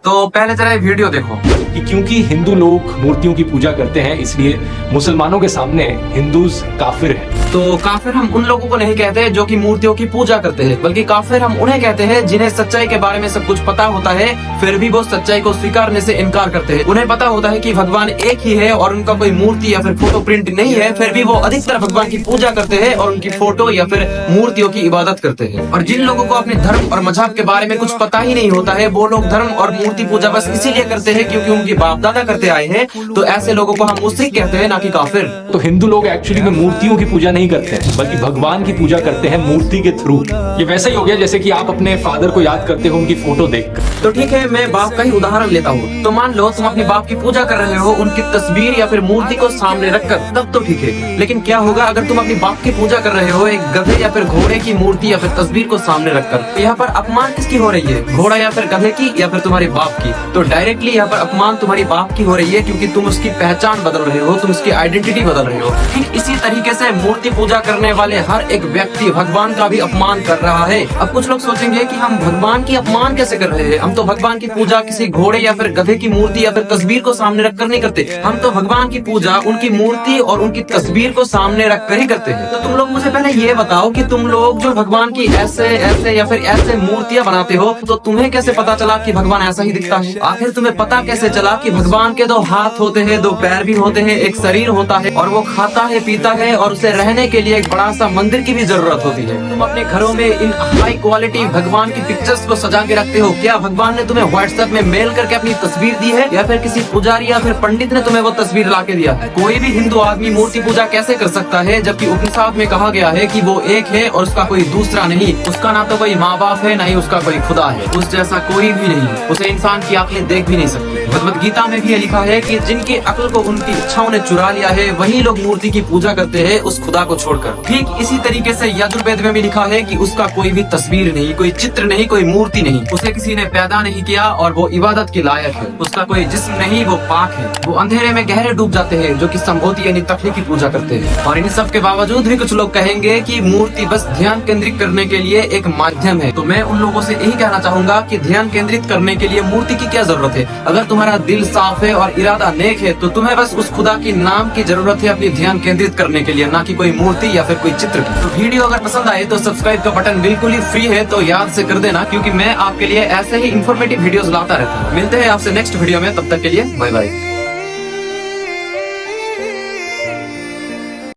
तो पहले जरा ये वीडियो देखो। कि क्योंकि हिंदू लोग मूर्तियों की पूजा करते हैं इसलिए मुसलमानों के सामने हिंदूज काफिर हैं। तो काफिर हम उन लोगों को नहीं कहते जो कि मूर्तियों की पूजा करते हैं, बल्कि काफिर हम उन्हें कहते हैं जिन्हें सच्चाई के बारे में सब कुछ पता होता है, फिर भी वो सच्चाई को स्वीकारने से इनकार करते हैं। उन्हें पता होता है कि भगवान एक ही है और उनका कोई मूर्ति या फिर फोटो प्रिंट नहीं है, फिर भी वो अधिकतर भगवान की पूजा करते हैं और उनकी फोटो या फिर मूर्तियों की इबादत करते हैं। और जिन लोगों को अपने धर्म और मजहब के बारे में कुछ पता ही नहीं होता है, वो लोग धर्म और मूर्ति पूजा बस इसीलिए करते हैं क्योंकि उनकी बाप दादा करते आए हैं, तो ऐसे लोगों को हम मुश्रिक कहते हैं, ना कि काफिर। तो हिंदू लोग एक्चुअली में मूर्तियों की पूजा नहीं करते हैं बल्कि भगवान की पूजा करते हैं मूर्ति के थ्रू। ये वैसा ही हो गया जैसे कि आप अपने फादर को याद करते हो उनकी फोटो देखकर। तो ठीक है, मैं बाप का ही उदाहरण लेता हूँ। तो मान लो तुम अपने बाप की पूजा कर रहे हो उनकी तस्वीर या फिर मूर्ति को सामने रखकर, तब तो ठीक है। लेकिन क्या होगा अगर तुम अपनी बाप की पूजा कर रहे हो एक गधे या फिर घोड़े की मूर्ति या फिर तस्वीर को सामने रखकर? तो यहाँ पर अपमान किसकी हो रही है, घोड़ा या फिर गधे की या फिर तुम्हारे बाप की? तो डायरेक्टली यहाँ पर अपमान तुम्हारी बाप की हो रही है, क्योंकि तुम उसकी पहचान बदल रहे हो, तुम उसकी आइडेंटिटी बदल रहे हो। ठीक इसी तरीके से मूर्ति पूजा करने वाले हर एक व्यक्ति भगवान का भी अपमान कर रहा है। अब कुछ लोग सोचेंगे कि हम भगवान की अपमान कैसे कर रहे हैं, हम तो भगवान की पूजा किसी घोड़े या फिर गधे की मूर्ति या फिर तस्वीर को सामने रखकर नहीं करते, हम तो भगवान की पूजा उनकी मूर्ति और उनकी तस्वीर को सामने रखकर ही करते हैं। तो तुम लोग मुझे पहले ये बताओ कि तुम लोग जो भगवान की ऐसे ऐसे या फिर ऐसे मूर्तियां बनाते हो, तो तुम्हें कैसे पता चला कि भगवान ऐसा ही दिखता है? आखिर तुम्हें पता कैसे चला कि भगवान के दो हाथ होते हैं, दो पैर भी होते हैं, एक शरीर होता है और वो खाता है पीता है और उसे रहने के लिए एक बड़ा सा मंदिर की भी जरूरत होती है? तुम अपने घरों में इन हाई क्वालिटी भगवान की पिक्चर्स को सजा के रखते हो, क्या भगवान ने तुम्हें व्हाट्सएप में मेल करके अपनी तस्वीर दी है या फिर किसी पुजारी या फिर पंडित ने तुम्हें वो तस्वीर ला के दिया है? कोई भी हिंदू आदमी मूर्ति पूजा कैसे कर सकता है, जबकि उपनिषद में कहा गया है कि वो एक है और उसका कोई दूसरा नहीं, उसका ना तो कोई माँ बाप है, ना ही उसका कोई खुदा है, उस जैसा कोई भी नहीं, उसे इंसान की आंखें देख भी नहीं सकती। भगवद गीता में भी लिखा है कि जिनकी अक्ल को उनकी इच्छाओं ने चुरा लिया है वही लोग मूर्ति की पूजा करते हैं उस खुदा को छोड़कर। ठीक इसी तरीके से यजुर्वेद में भी लिखा है कि उसका कोई भी तस्वीर नहीं, कोई चित्र नहीं, कोई मूर्ति नहीं, उसे किसी ने पैदा नहीं किया और वो इबादत के लायक है, उसका कोई जिस्म नहीं, वो पाक है। वो अंधेरे में गहरे डूब जाते हैं जो कि संभोति यानी तखली की पूजा करते हैं। और इन सब के बावजूद भी कुछ लोग कहेंगे कि मूर्ति बस ध्यान केंद्रित करने के लिए एक माध्यम है। तो मैं उन लोगों से यही कहना चाहूंगा कि ध्यान केंद्रित करने के लिए मूर्ति की क्या जरूरत है? अगर तुम्हारा दिल साफ है और इरादा नेक है तो तुम्हें बस उस खुदा की नाम की जरूरत है अपनी ध्यान केंद्रित करने के लिए, ना कि कोई मूर्ति या फिर कोई चित्र की। तो वीडियो अगर पसंद आए तो सब्सक्राइब का बटन बिल्कुल ही फ्री है, तो याद से कर देना, क्योंकि मैं आपके लिए ऐसे ही इंफॉर्मेटिव वीडियोस लाता रहता हूँ। मिलते हैं आपसे नेक्स्ट वीडियो में, तब तक के लिए बाय बाय।